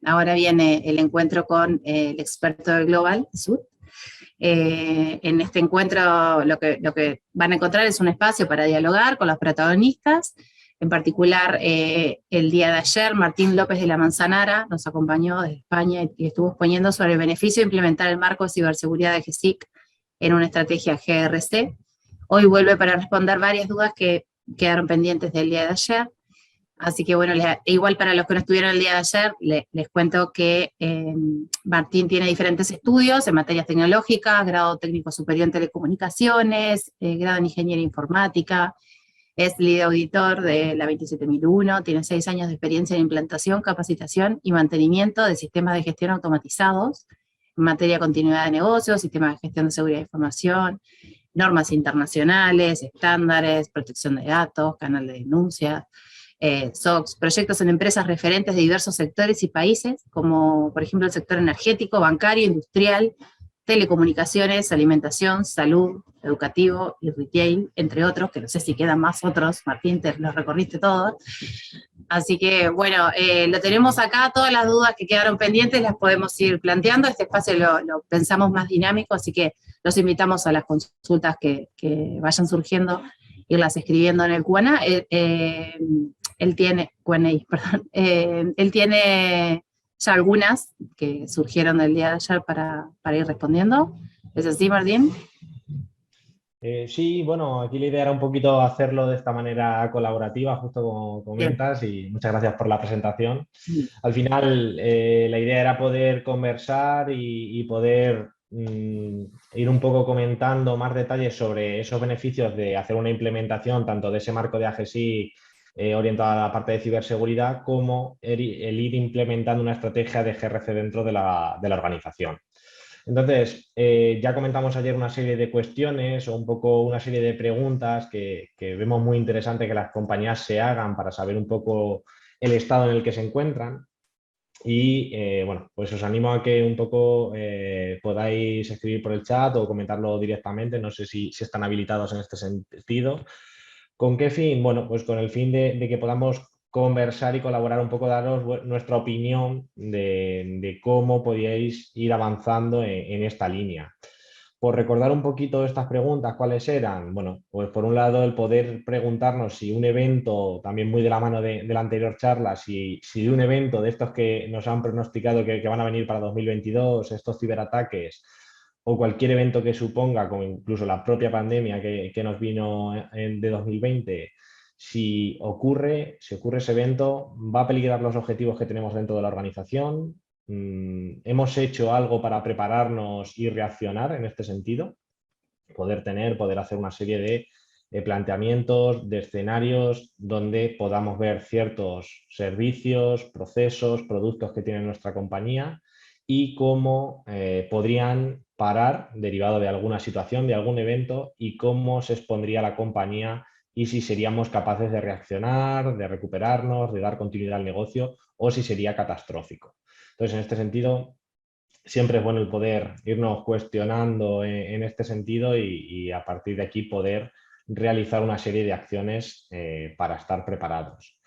Ahora viene el encuentro con el experto del Global Sud. En este encuentro lo que van a encontrar es un espacio para dialogar con los protagonistas. En particular, el día de ayer, Martín López de la Manzanara nos acompañó desde España y estuvo exponiendo sobre el beneficio de implementar el marco de ciberseguridad de GESIC en una estrategia GRC. Hoy vuelve para responder varias dudas que quedaron pendientes del día de ayer. Así que bueno, igual para los que no estuvieron el día de ayer, les cuento que Martín tiene diferentes estudios en materias tecnológicas, grado técnico superior en telecomunicaciones, grado en ingeniería informática, es líder auditor de la 27001, tiene 6 años de experiencia en implantación, capacitación y mantenimiento de sistemas de gestión automatizados, en materia de continuidad de negocios, sistemas de gestión de seguridad de información, normas internacionales, estándares, protección de datos, canal de denuncias, SOX, proyectos en empresas referentes de diversos sectores y países, como por ejemplo el sector energético, bancario, industrial, telecomunicaciones, alimentación, salud, educativo y retail, entre otros, que no sé si quedan más otros, Martín, te los recorriste todos. Así que, bueno, lo tenemos acá, todas las dudas que quedaron pendientes las podemos ir planteando, este espacio lo pensamos más dinámico, así que los invitamos a las consultas que vayan surgiendo, irlas escribiendo en el Q&A. Él tiene, perdón, él tiene ya algunas que surgieron del día de ayer para ir respondiendo. ¿Es así, Martín? Sí, bueno, aquí la idea era un poquito hacerlo de esta manera colaborativa, justo como comentas, y muchas gracias por la presentación. Al final, la idea era poder conversar y poder ir un poco comentando más detalles sobre esos beneficios de hacer una implementación tanto de ese marco de AGSI orientado a la parte de ciberseguridad, como el ir implementando una estrategia de GRC dentro de la organización. Entonces, ya comentamos ayer una serie de cuestiones o un poco una serie de preguntas que vemos muy interesante que las compañías se hagan para saber un poco el estado en el que se encuentran. Y bueno, pues os animo a que un poco podáis escribir por el chat o comentarlo directamente. No sé si están habilitados en este sentido. ¿Con qué fin? Bueno, pues con el fin de que podamos conversar y colaborar un poco, daros nuestra opinión de cómo podíais ir avanzando en esta línea. Por recordar un poquito estas preguntas, ¿cuáles eran? Bueno, pues por un lado el poder preguntarnos si un evento, también muy de la mano de la anterior charla, si de un evento de estos que nos han pronosticado que van a venir para 2022, estos ciberataques, o cualquier evento que suponga, como incluso la propia pandemia que nos vino de 2020, si ocurre ese evento, ¿va a peligrar los objetivos que tenemos dentro de la organización? ¿Hemos hecho algo para prepararnos y reaccionar en este sentido? Poder hacer una serie de planteamientos, de escenarios donde podamos ver ciertos servicios, procesos, productos que tiene nuestra compañía y cómo podrían parar derivado de alguna situación, de algún evento, y cómo se expondría la compañía y si seríamos capaces de reaccionar, de recuperarnos, de dar continuidad al negocio, o si sería catastrófico. Entonces, en este sentido, siempre es bueno el poder irnos cuestionando en este sentido y a partir de aquí poder realizar una serie de acciones para estar preparados.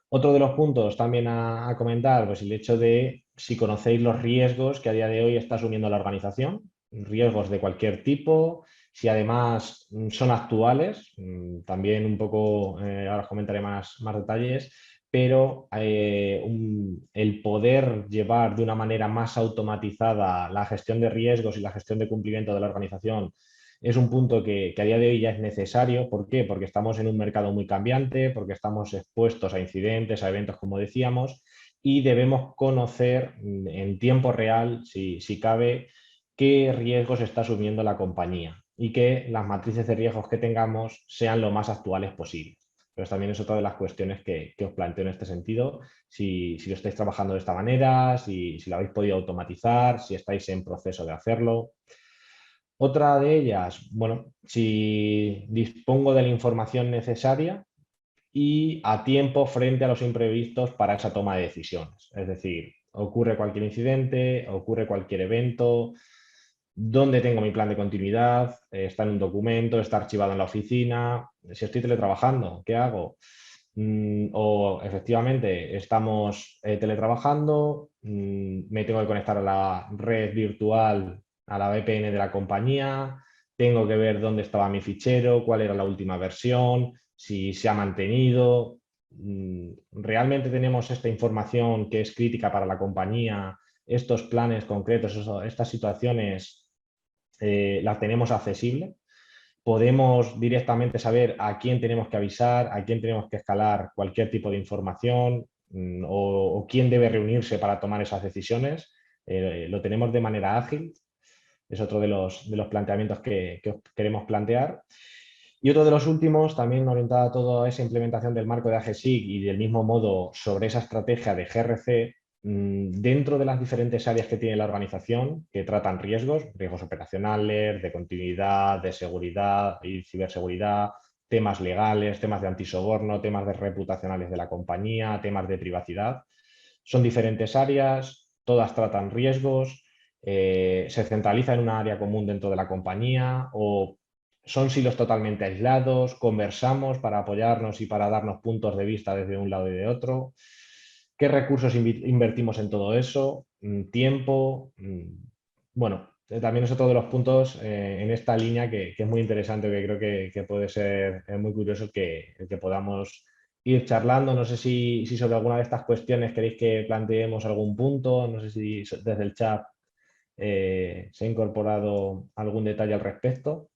Otro de los puntos también a comentar, pues el hecho de si conocéis los riesgos que a día de hoy está asumiendo la organización, riesgos de cualquier tipo, si además son actuales, también un poco, ahora os comentaré más detalles, pero el poder llevar de una manera más automatizada la gestión de riesgos y la gestión de cumplimiento de la organización es un punto que a día de hoy ya es necesario. ¿Por qué? Porque estamos en un mercado muy cambiante, porque estamos expuestos a incidentes, a eventos, como decíamos, y debemos conocer en tiempo real, si cabe, qué riesgos está asumiendo la compañía y que las matrices de riesgos que tengamos sean lo más actuales posible. Pero también es otra de las cuestiones que os planteo en este sentido, si lo estáis trabajando de esta manera, si lo habéis podido automatizar, si estáis en proceso de hacerlo. Otra de ellas, bueno, si dispongo de la información necesaria y a tiempo frente a los imprevistos para esa toma de decisiones. Es decir, ocurre cualquier incidente, ocurre cualquier evento, dónde tengo mi plan de continuidad, está en un documento, está archivado en la oficina, si estoy teletrabajando, ¿qué hago? O efectivamente estamos teletrabajando, me tengo que conectar a la red virtual, a la VPN de la compañía, tengo que ver dónde estaba mi fichero, cuál era la última versión, si se ha mantenido. ¿Realmente tenemos esta información que es crítica para la compañía, estos planes concretos, estas situaciones las tenemos accesibles? Podemos directamente saber a quién tenemos que avisar, a quién tenemos que escalar cualquier tipo de información o quién debe reunirse para tomar esas decisiones. Lo tenemos de manera ágil. Es otro de los planteamientos que os queremos plantear. Y otro de los últimos, también orientado a toda esa implementación del marco de AGSIC y del mismo modo sobre esa estrategia de GRC, dentro de las diferentes áreas que tiene la organización que tratan riesgos operacionales, de continuidad, de seguridad y ciberseguridad, temas legales, temas de antisoborno, temas de reputacionales de la compañía, temas de privacidad. Son diferentes áreas, todas tratan riesgos, se centraliza en una área común dentro de la compañía o son silos totalmente aislados, conversamos para apoyarnos y para darnos puntos de vista desde un lado y de otro. ¿Qué recursos invertimos en todo eso? ¿Tiempo? Bueno, también es otro de los puntos en esta línea que es muy interesante, que creo que puede ser muy curioso el que podamos ir charlando. No sé si sobre alguna de estas cuestiones queréis que planteemos algún punto, no sé si desde el chat se ha incorporado algún detalle al respecto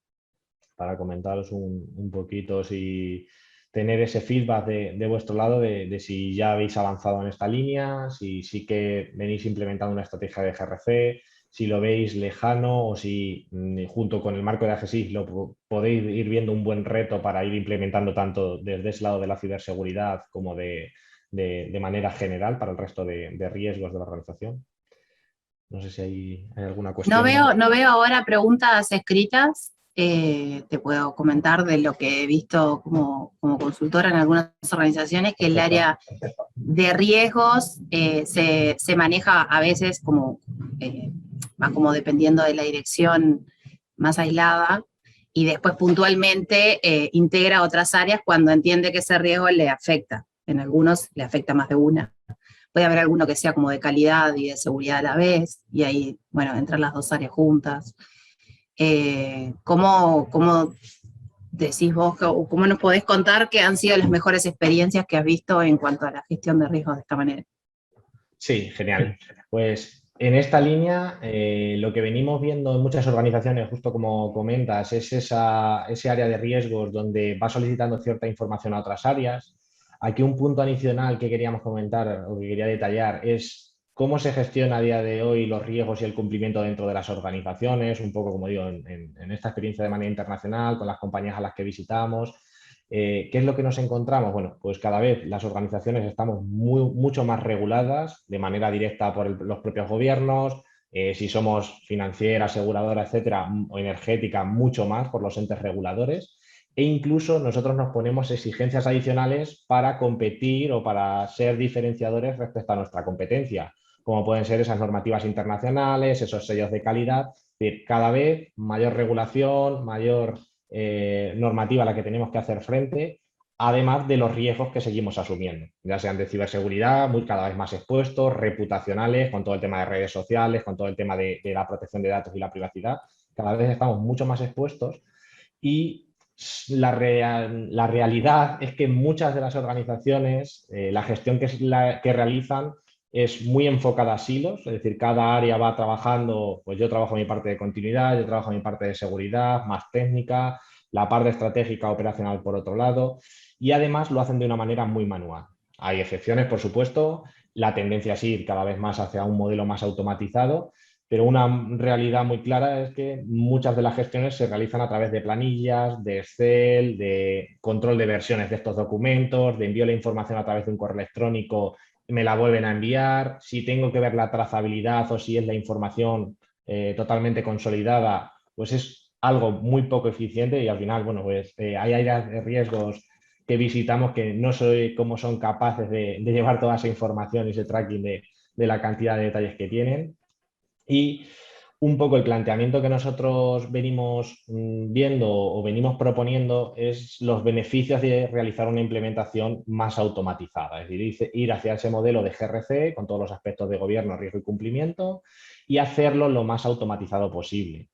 para comentaros un poquito, si tener ese feedback de vuestro lado de si ya habéis avanzado en esta línea, si sí que venís implementando una estrategia de GRC, si lo veis lejano o si junto con el marco de AGSIC lo podéis ir viendo un buen reto para ir implementando tanto desde ese lado de la ciberseguridad como de manera general para el resto de riesgos de la organización. No sé si hay alguna No cuestión veo, más. no veo ahora preguntas escritas. Te puedo comentar de lo que he visto como consultora en algunas organizaciones, que el Perfecto. área de riesgos se maneja a veces más como dependiendo de la dirección más aislada, y después puntualmente integra otras áreas cuando entiende que ese riesgo le afecta. En algunos le afecta más de una. Puede haber alguno que sea como de calidad y de seguridad a la vez, y ahí, bueno, entran las dos áreas juntas. ¿Cómo decís vos, o cómo nos podés contar qué han sido las mejores experiencias que has visto en cuanto a la gestión de riesgos de esta manera? Sí, genial. Pues en esta línea, lo que venimos viendo en muchas organizaciones, justo como comentas, es ese área de riesgos donde va solicitando cierta información a otras áreas. Aquí un punto adicional que queríamos comentar o que quería detallar es cómo se gestiona a día de hoy los riesgos y el cumplimiento dentro de las organizaciones, un poco como digo, en esta experiencia de manera internacional, con las compañías a las que visitamos. ¿Qué es lo que nos encontramos? Bueno, pues cada vez las organizaciones estamos mucho más reguladas de manera directa por los propios gobiernos, si somos financiera, aseguradora, etcétera, o energética, mucho más por los entes reguladores. E incluso nosotros nos ponemos exigencias adicionales para competir o para ser diferenciadores respecto a nuestra competencia, como pueden ser esas normativas internacionales, esos sellos de calidad. Es decir, cada vez mayor regulación, mayor normativa a la que tenemos que hacer frente, además de los riesgos que seguimos asumiendo, ya sean de ciberseguridad, cada vez más expuestos, reputacionales, con todo el tema de redes sociales, con todo el tema de la protección de datos y la privacidad. Cada vez estamos mucho más expuestos y la realidad es que muchas de las organizaciones, la gestión que realizan es muy enfocada a silos, es decir, cada área va trabajando, pues yo trabajo mi parte de continuidad, yo trabajo mi parte de seguridad, más técnica, la parte estratégica operacional por otro lado, y además lo hacen de una manera muy manual. Hay excepciones, por supuesto, la tendencia es ir cada vez más hacia un modelo más automatizado, pero una realidad muy clara es que muchas de las gestiones se realizan a través de planillas, de Excel, de control de versiones de estos documentos, de envío la información a través de un correo electrónico, me la vuelven a enviar, si tengo que ver la trazabilidad o si es la información totalmente consolidada, pues es algo muy poco eficiente y al final, bueno, pues hay áreas de riesgos que visitamos que no sé cómo son capaces de llevar toda esa información y ese tracking de la cantidad de detalles que tienen. Y un poco el planteamiento que nosotros venimos viendo o venimos proponiendo es los beneficios de realizar una implementación más automatizada, es decir, ir hacia ese modelo de GRC con todos los aspectos de gobierno, riesgo y cumplimiento y hacerlo lo más automatizado posible.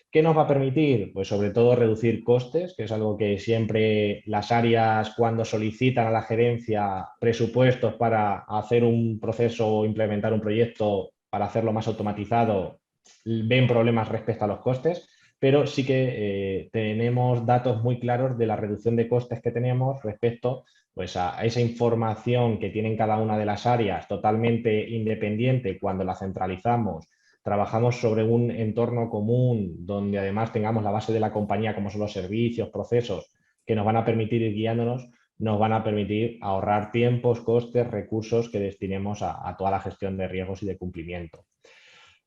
¿Qué nos va a permitir? Pues sobre todo reducir costes, que es algo que siempre las áreas cuando solicitan a la gerencia presupuestos para hacer un proceso o implementar un proyecto para hacerlo más automatizado, ven problemas respecto a los costes, pero sí que tenemos datos muy claros de la reducción de costes que tenemos respecto pues, a esa información que tienen cada una de las áreas totalmente independiente cuando la centralizamos. Trabajamos sobre un entorno común donde además tengamos la base de la compañía como son los servicios, procesos que nos van a permitir ir guiándonos, nos van a permitir ahorrar tiempos, costes, recursos que destinemos a toda la gestión de riesgos y de cumplimiento.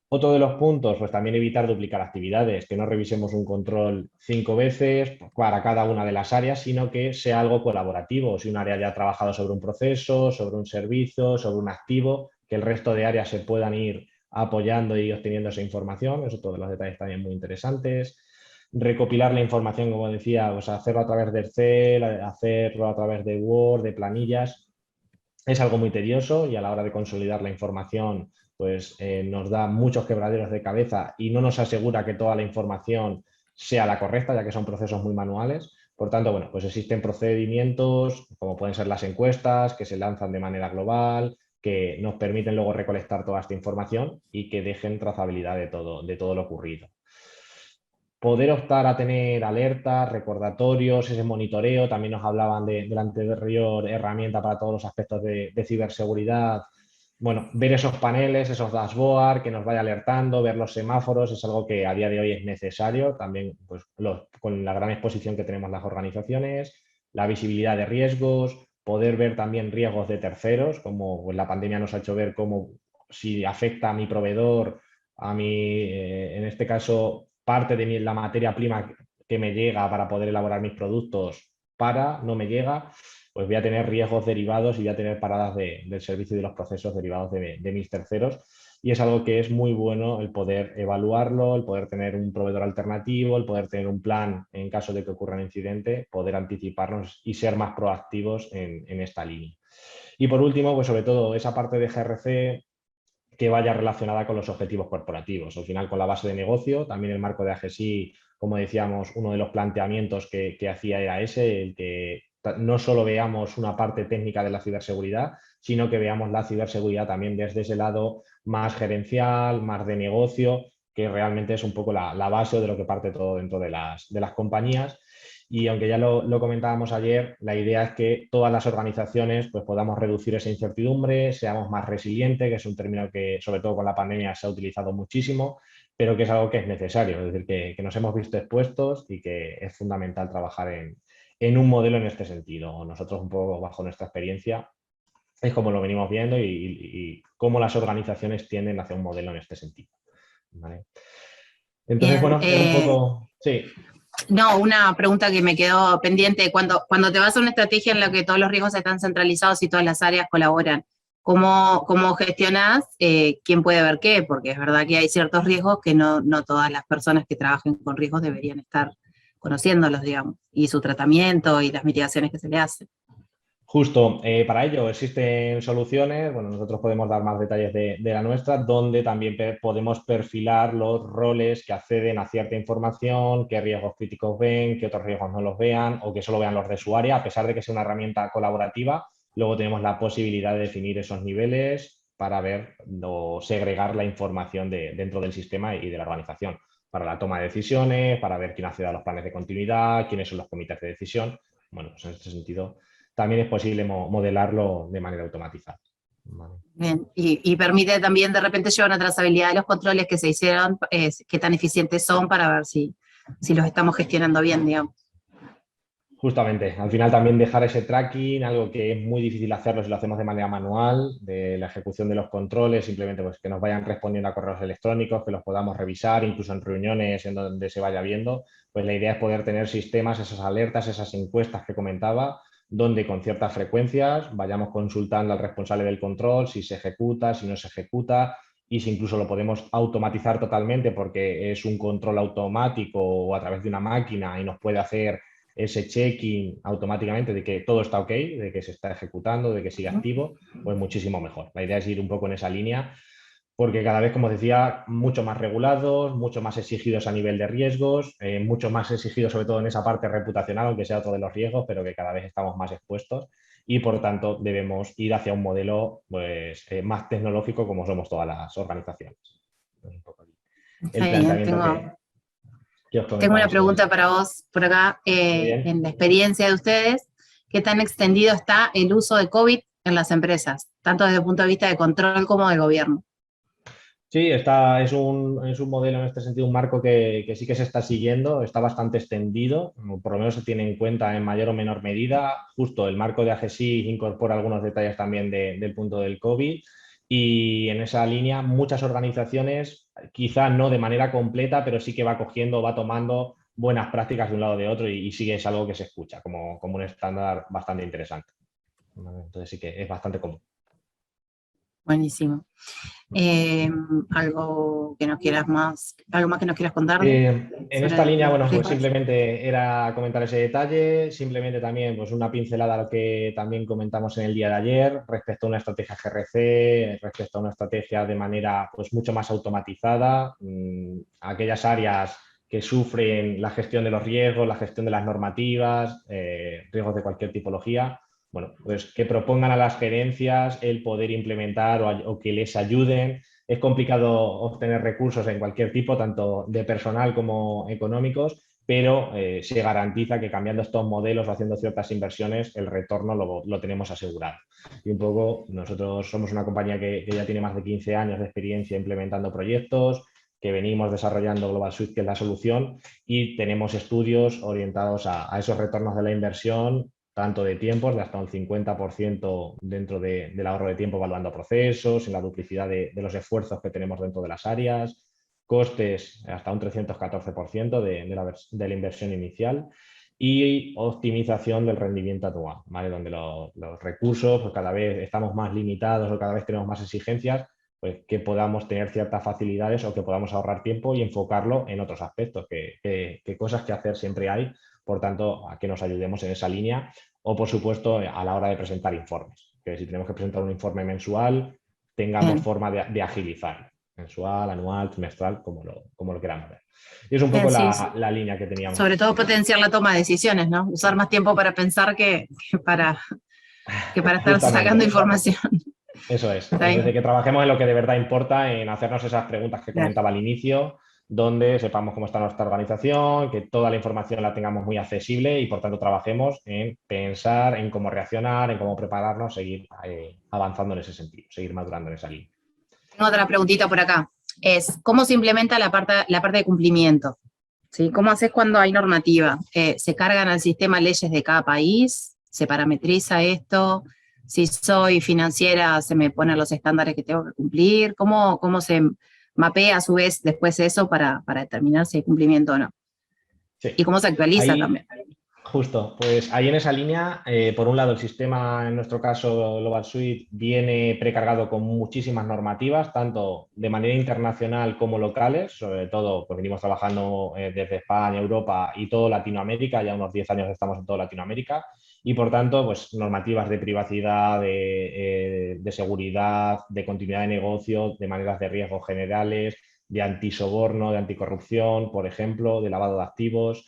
Otro de los puntos, pues también evitar duplicar actividades, que no revisemos un control 5 veces para cada una de las áreas, sino que sea algo colaborativo. Si un área ya ha trabajado sobre un proceso, sobre un servicio, sobre un activo, que el resto de áreas se puedan ir apoyando y obteniendo esa información. Eso, todos los detalles también muy interesantes. Recopilar la información, como decía, pues hacerlo a través de Excel, hacerlo a través de Word, de planillas. Es algo muy tedioso y a la hora de consolidar la información pues nos da muchos quebraderos de cabeza y no nos asegura que toda la información sea la correcta, ya que son procesos muy manuales. Por tanto, bueno, pues existen procedimientos como pueden ser las encuestas que se lanzan de manera global, que nos permiten luego recolectar toda esta información y que dejen trazabilidad de todo lo ocurrido. Poder optar a tener alertas, recordatorios, ese monitoreo, también nos hablaban de la anterior herramienta para todos los aspectos de ciberseguridad. Bueno, ver esos paneles, esos dashboard que nos vaya alertando, ver los semáforos, es algo que a día de hoy es necesario, también pues, con la gran exposición que tenemos las organizaciones, la visibilidad de riesgos, poder ver también riesgos de terceros, como pues, la pandemia nos ha hecho ver cómo si afecta a mi proveedor, a mi, en este caso, parte de la materia prima que me llega para poder elaborar mis productos no me llega, pues voy a tener riesgos derivados y voy a tener paradas del servicio y de los procesos derivados de mis terceros. Y es algo que es muy bueno el poder evaluarlo, el poder tener un proveedor alternativo, el poder tener un plan en caso de que ocurra un incidente, poder anticiparnos y ser más proactivos en esta línea. Y por último, pues sobre todo esa parte de GRC que vaya relacionada con los objetivos corporativos. Al final, con la base de negocio, también el marco de AGSI, como decíamos, uno de los planteamientos que hacía era ese, el que no solo veamos una parte técnica de la ciberseguridad, sino que veamos la ciberseguridad también desde ese lado más gerencial, más de negocio, que realmente es un poco la base de lo que parte todo dentro de las compañías. Y aunque ya lo comentábamos ayer, la idea es que todas las organizaciones pues, podamos reducir esa incertidumbre, seamos más resilientes, que es un término que sobre todo con la pandemia se ha utilizado muchísimo, pero que es algo que es necesario, es decir, que nos hemos visto expuestos y que es fundamental trabajar en un modelo en este sentido. Nosotros un poco bajo nuestra experiencia es como lo venimos viendo y cómo las organizaciones tienden hacia un modelo en este sentido. ¿Vale? Entonces, Bien, bueno, era un poco... Sí. No, una pregunta que me quedó pendiente. Cuando te vas a una estrategia en la que todos los riesgos están centralizados y todas las áreas colaboran, ¿cómo gestionás quién puede ver qué? Porque es verdad que hay ciertos riesgos que no todas las personas que trabajen con riesgos deberían estar conociéndolos, digamos, y su tratamiento y las mitigaciones que se le hacen. Justo, para ello existen soluciones, bueno, nosotros podemos dar más detalles de la nuestra, donde también podemos perfilar los roles que acceden a cierta información, qué riesgos críticos ven, qué otros riesgos no los vean o que solo vean los de su área, a pesar de que sea una herramienta colaborativa, luego tenemos la posibilidad de definir esos niveles para ver o segregar la información dentro del sistema y de la organización, para la toma de decisiones, para ver quién accede a los planes de continuidad, quiénes son los comités de decisión. Bueno, pues en este sentido también es posible modelarlo de manera automatizada. Vale. Bien. Y permite también de repente llevar una trazabilidad de los controles que se hicieron, qué tan eficientes son para ver si los estamos gestionando bien, digamos. Justamente, al final también dejar ese tracking, algo que es muy difícil hacerlo si lo hacemos de manera manual, de la ejecución de los controles, simplemente pues que nos vayan respondiendo a correos electrónicos, que los podamos revisar, incluso en reuniones en donde se vaya viendo, pues la idea es poder tener sistemas, esas alertas, esas encuestas que comentaba, donde con ciertas frecuencias vayamos consultando al responsable del control, si se ejecuta, si no se ejecuta, y si incluso lo podemos automatizar totalmente porque es un control automático o a través de una máquina y nos puede hacer ese checking automáticamente de que todo está ok, de que se está ejecutando, de que sigue activo, pues muchísimo mejor. La idea es ir un poco en esa línea porque cada vez, como decía, mucho más regulados, mucho más exigidos a nivel de riesgos, mucho más exigidos sobre todo en esa parte reputacional, aunque sea otro de los riesgos, pero que cada vez estamos más expuestos y por tanto debemos ir hacia un modelo pues, más tecnológico como somos todas las organizaciones. Un poco el Está bien, planteamiento que os tengo una comentaba sobre pregunta esto. para vos por acá. Muy bien. En la experiencia de ustedes, ¿qué tan extendido está el uso de COVID en las empresas, tanto desde el punto de vista de control como de gobierno? Sí, es un modelo en este sentido, un marco que sí que se está siguiendo, está bastante extendido, por lo menos se tiene en cuenta en mayor o menor medida. Justo el marco de AGSI incorpora algunos detalles también del punto del COVID y en esa línea muchas organizaciones, quizá no de manera completa, pero sí que va cogiendo, va tomando buenas prácticas de un lado o de otro y sí que es algo que se escucha como un estándar bastante interesante. Entonces sí que es bastante común. Buenísimo. Algo que nos quieras más, algo más que nos quieras contar En esta sobre línea, los bueno, pues riesgos. simplemente era comentar ese detalle, simplemente también pues una pincelada a lo que también comentamos en el día de ayer respecto a una estrategia GRC, respecto a una estrategia de manera pues mucho más automatizada, aquellas áreas que sufren la gestión de los riesgos, la gestión de las normativas, riesgos de cualquier tipología, bueno, pues que propongan a las gerencias el poder implementar o que les ayuden. Es complicado obtener recursos en cualquier tipo, tanto de personal como económicos, pero se garantiza que cambiando estos modelos o haciendo ciertas inversiones, el retorno lo tenemos asegurado. Y un poco, nosotros somos una compañía que ya tiene más de 15 años de experiencia implementando proyectos, que venimos desarrollando Global Suite, que es la solución, y tenemos estudios orientados a esos retornos de la inversión tanto de tiempos, de hasta un 50% dentro del ahorro de tiempo evaluando procesos, en la duplicidad de los esfuerzos que tenemos dentro de las áreas, costes hasta un 314% de la inversión inicial y optimización del rendimiento anual, ¿vale? Donde los recursos pues cada vez estamos más limitados o cada vez tenemos más exigencias, pues que podamos tener ciertas facilidades o que podamos ahorrar tiempo y enfocarlo en otros aspectos, que cosas que hacer siempre hay, por tanto, a que nos ayudemos en esa línea o, por supuesto, a la hora de presentar informes, que si tenemos que presentar un informe mensual, tengamos Bien, forma de agilizarlo, mensual, anual, trimestral, como lo queramos ver. Y es un poco bien, sí. la línea que teníamos. Sobre todo potenciar la toma de decisiones, ¿no? Usar más tiempo para pensar que para estar sacando Justamente. información. Eso es ¿Está desde bien? que trabajemos en lo que de verdad importa, en hacernos esas preguntas que Claro. comentaba al inicio, donde sepamos cómo está nuestra organización, que toda la información la tengamos muy accesible y por tanto trabajemos en pensar en cómo reaccionar, en cómo prepararnos, seguir avanzando en ese sentido, seguir madurando en esa línea. Tengo otra preguntita por acá. Es, ¿cómo se implementa la parte de cumplimiento? ¿Sí? ¿Cómo haces cuando hay normativa? ¿Se cargan al sistema leyes de cada país? ¿Se parametriza esto? Si soy financiera, ¿se me ponen los estándares que tengo que cumplir? ¿Cómo se mapea a su vez después eso para determinar si hay cumplimiento o no? Sí, ¿Y cómo se actualiza ahí también? justo, pues ahí en esa línea, por un lado el sistema, en nuestro caso Global Suite, viene precargado con muchísimas normativas, tanto de manera internacional como locales, sobre todo pues venimos trabajando desde España, Europa y todo Latinoamérica, ya unos 10 años estamos en toda Latinoamérica, y por tanto pues normativas de privacidad, de seguridad, de continuidad de negocio, de maneras de riesgo generales, de antisoborno, de anticorrupción, por ejemplo, de lavado de activos,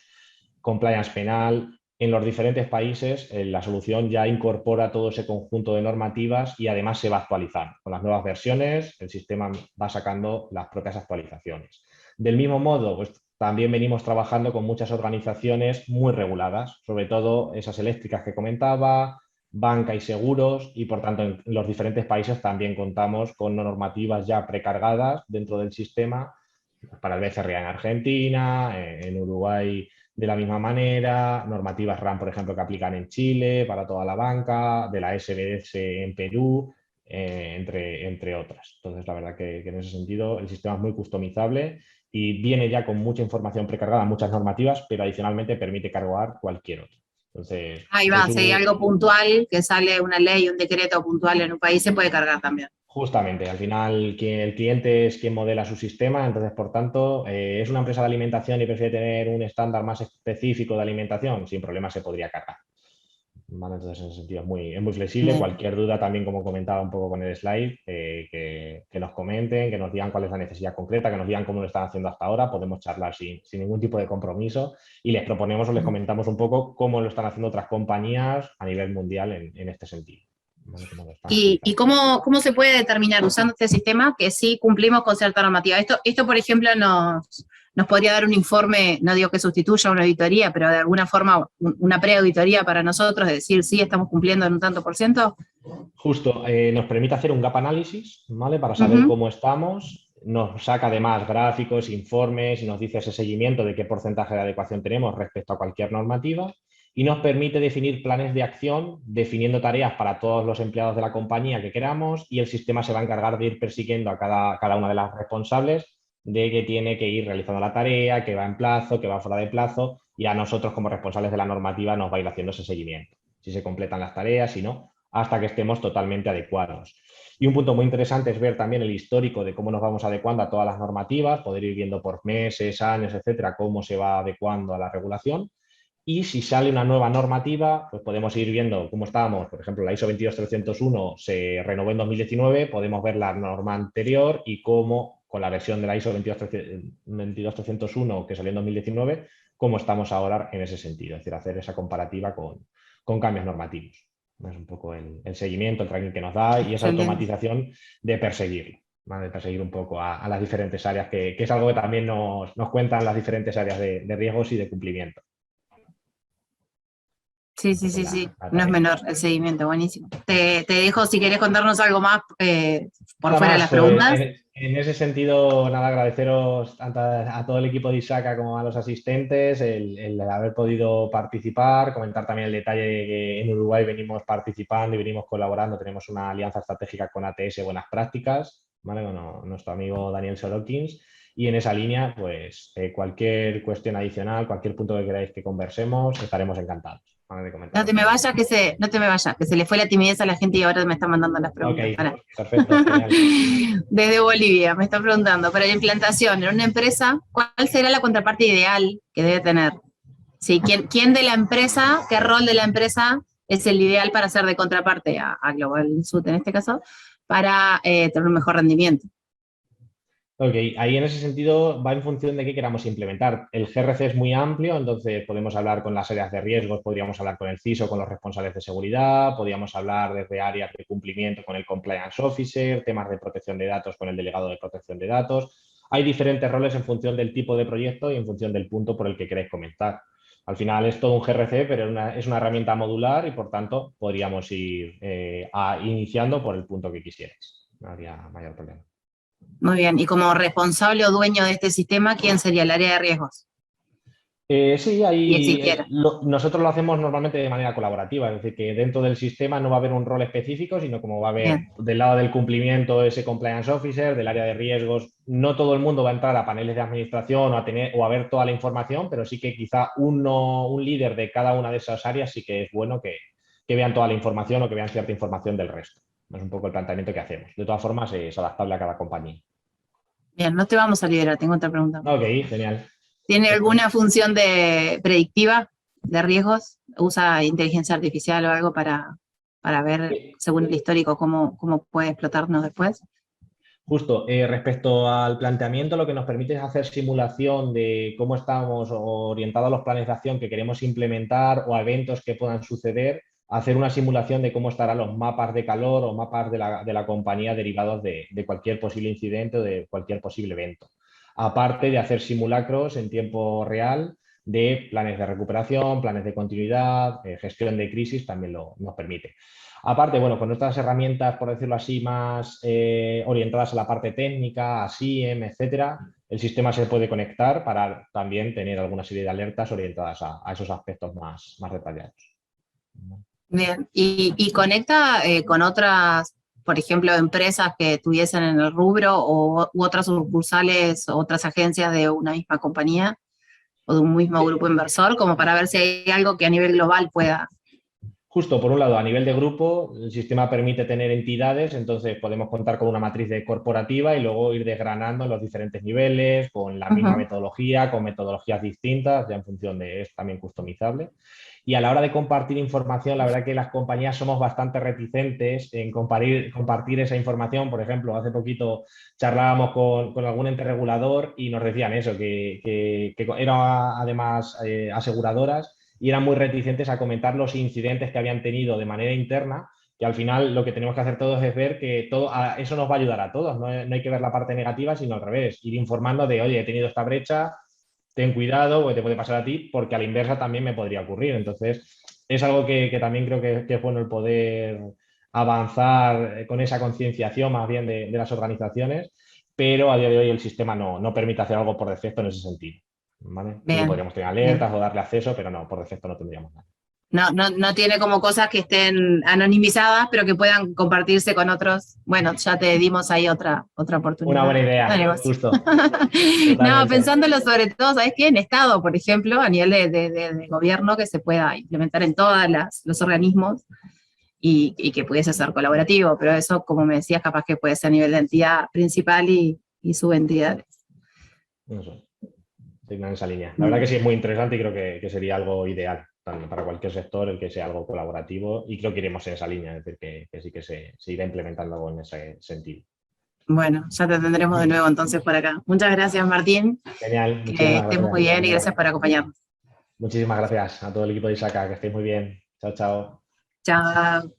compliance penal. En los diferentes países la solución ya incorpora todo ese conjunto de normativas y además se va a actualizar. Con las nuevas versiones el sistema va sacando las propias actualizaciones. Del mismo modo, pues también venimos trabajando con muchas organizaciones muy reguladas, sobre todo esas eléctricas que comentaba, banca y seguros, y por tanto en los diferentes países también contamos con normativas ya precargadas dentro del sistema para el BCRA en Argentina, en Uruguay de la misma manera, normativas RAM, por ejemplo, que aplican en Chile para toda la banca, de la SBS en Perú, entre otras. Entonces, la verdad que en ese sentido el sistema es muy customizable y viene ya con mucha información precargada, muchas normativas, pero adicionalmente permite cargar cualquier otro. Entonces, Ahí va, si hay algo puntual, que sale una ley, un decreto puntual en un país, se puede cargar también. justamente, al final el cliente es quien modela su sistema, entonces, por tanto, es una empresa de alimentación y prefiere tener un estándar más específico de alimentación, sin problema se podría cargar. ¿Vale? Entonces, en ese sentido es muy flexible. Bien. Cualquier duda también, como comentaba un poco con el slide, que nos comenten, que nos digan cuál es la necesidad concreta, que nos digan cómo lo están haciendo hasta ahora, podemos charlar sin ningún tipo de compromiso y les proponemos o les comentamos un poco cómo lo están haciendo otras compañías a nivel mundial en este sentido. ¿Vale? Cómo lo están ¿Y cómo se puede determinar usando este sistema que sí cumplimos con cierta normativa? Esto por ejemplo, nos podría dar un informe, no digo que sustituya una auditoría, pero de alguna forma una preauditoría para nosotros, de decir sí estamos cumpliendo en un tanto por ciento. Justo, nos permite hacer un gap análisis, ¿vale? Para saber cómo estamos. Nos saca además gráficos, informes y nos dice ese seguimiento de qué porcentaje de adecuación tenemos respecto a cualquier normativa y nos permite definir planes de acción, definiendo tareas para todos los empleados de la compañía que queramos y el sistema se va a encargar de ir persiguiendo a cada una de las responsables de que tiene que ir realizando la tarea, que va en plazo, que va fuera de plazo y a nosotros como responsables de la normativa nos va a ir haciendo ese seguimiento. Si se completan las tareas, si no, hasta que estemos totalmente adecuados. Y un punto muy interesante es ver también el histórico de cómo nos vamos adecuando a todas las normativas, poder ir viendo por meses, años, etcétera, cómo se va adecuando a la regulación. Y si sale una nueva normativa, pues podemos ir viendo cómo estábamos. Por ejemplo, la ISO 22301 se renovó en 2019, podemos ver la norma anterior y cómo con la versión de la ISO 22301 que salió en 2019, cómo estamos ahora en ese sentido. Es decir, hacer esa comparativa con cambios normativos. Es un poco el seguimiento, el tracking que nos da y esa automatización de perseguirlo, ¿vale? De perseguir un poco a las diferentes áreas, que es algo que también nos cuentan las diferentes áreas de riesgos y de cumplimiento. Sí, no es menor el seguimiento, buenísimo. Te dejo si querés contarnos algo más por fuera de las preguntas. En ese sentido, nada, agradeceros tanto a todo el equipo de ISACA como a los asistentes el haber podido participar, comentar también el detalle de que en Uruguay venimos participando y venimos colaborando, tenemos una alianza estratégica con ATS Buenas Prácticas, ¿vale? Con nuestro amigo Daniel Sorokins, y en esa línea, pues cualquier cuestión adicional, cualquier punto que queráis que conversemos, estaremos encantados. No te me vayas, que se le fue la timidez a la gente y ahora me está mandando las preguntas. Ok, perfecto, genial. Desde Bolivia me está preguntando, para la implantación en una empresa, ¿cuál será la contraparte ideal que debe tener? Sí, ¿quién de la empresa, qué rol de la empresa es el ideal para ser de contraparte a Global Sud en este caso, para tener un mejor rendimiento? Ok, ahí en ese sentido va en función de qué queramos implementar. El GRC es muy amplio, entonces podemos hablar con las áreas de riesgos, podríamos hablar con el CISO, con los responsables de seguridad, podríamos hablar desde áreas de cumplimiento con el Compliance Officer, temas de protección de datos con el delegado de protección de datos. Hay diferentes roles en función del tipo de proyecto y en función del punto por el que queréis comenzar. Al final es todo un GRC, pero es una herramienta modular y por tanto podríamos ir iniciando por el punto que quisierais. No habría mayor problema. Muy bien, y como responsable o dueño de este sistema, ¿quién sería el área de riesgos? Sí, ahí nosotros lo hacemos normalmente de manera colaborativa, es decir, que dentro del sistema no va a haber un rol específico, sino como va a haber del lado del cumplimiento ese compliance officer, del área de riesgos. No todo el mundo va a entrar a paneles de administración o a ver toda la información, pero sí que quizá un líder de cada una de esas áreas sí que es bueno que vean toda la información o que vean cierta información del resto. Es un poco el planteamiento que hacemos. De todas formas, es adaptable a cada compañía. Bien, no te vamos a liberar, tengo otra pregunta. Ok, genial. ¿Tiene alguna función predictiva de riesgos? ¿Usa inteligencia artificial o algo para ver, según el histórico, cómo puede explotarnos después? Justo, respecto al planteamiento, lo que nos permite es hacer simulación de cómo estamos orientados a los planes de acción que queremos implementar o a eventos que puedan suceder, hacer una simulación de cómo estarán los mapas de calor o mapas de la compañía derivados de cualquier posible incidente o de cualquier posible evento. Aparte de hacer simulacros en tiempo real de planes de recuperación, planes de continuidad, gestión de crisis, también nos permite. Aparte, bueno, con nuestras herramientas, por decirlo así, más orientadas a la parte técnica, a SIEM, etcétera, el sistema se puede conectar para también tener alguna serie de alertas orientadas a esos aspectos más detallados. Bien, y conecta con otras, por ejemplo, empresas que tuviesen en el rubro u otras sucursales, otras agencias de una misma compañía o de un mismo grupo inversor, como para ver si hay algo que a nivel global pueda. Justo, por un lado, a nivel de grupo, el sistema permite tener entidades, entonces podemos contar con una matriz corporativa y luego ir desgranando en los diferentes niveles, con la misma metodología, con metodologías distintas, ya en función de, es también customizable. Y a la hora de compartir información, la verdad que las compañías somos bastante reticentes en compartir esa información. Por ejemplo, hace poquito charlábamos con algún ente regulador y nos decían eso, que eran además aseguradoras, y eran muy reticentes a comentar los incidentes que habían tenido de manera interna, que al final lo que tenemos que hacer todos es ver que eso nos va a ayudar a todos, no hay que ver la parte negativa, sino al revés, ir informando de, oye, he tenido esta brecha, ten cuidado, porque te puede pasar a ti, porque a la inversa también me podría ocurrir. Entonces, es algo que también creo que es bueno el poder avanzar con esa concienciación más bien de las organizaciones, pero a día de hoy el sistema no permite hacer algo por defecto en ese sentido. ¿Vale? Sí que podríamos tener alertas o darle acceso, pero no, por defecto no tendríamos nada. No tiene como cosas que estén anonimizadas, pero que puedan compartirse con otros. Bueno, ya te dimos ahí otra oportunidad. Una buena idea, justo. No, pensándolo sobre todo, ¿sabes qué? En Estado, por ejemplo, a nivel de gobierno, que se pueda implementar en todos los organismos y que pudiese ser colaborativo, pero eso, como me decías, capaz que puede ser a nivel de entidad principal y subentidades. Eso. En esa línea. La verdad que sí es muy interesante y creo que sería algo ideal también para cualquier sector el que sea algo colaborativo, y creo que iremos en esa línea, es decir, que sí que se irá implementando algo en ese sentido. Bueno, ya te tendremos de nuevo entonces por acá. Muchas gracias, Martín. Genial. Que estés muy bien y gracias por acompañarnos. Muchísimas gracias a todo el equipo de ISACA, que estéis muy bien. Chao, chao. Chao.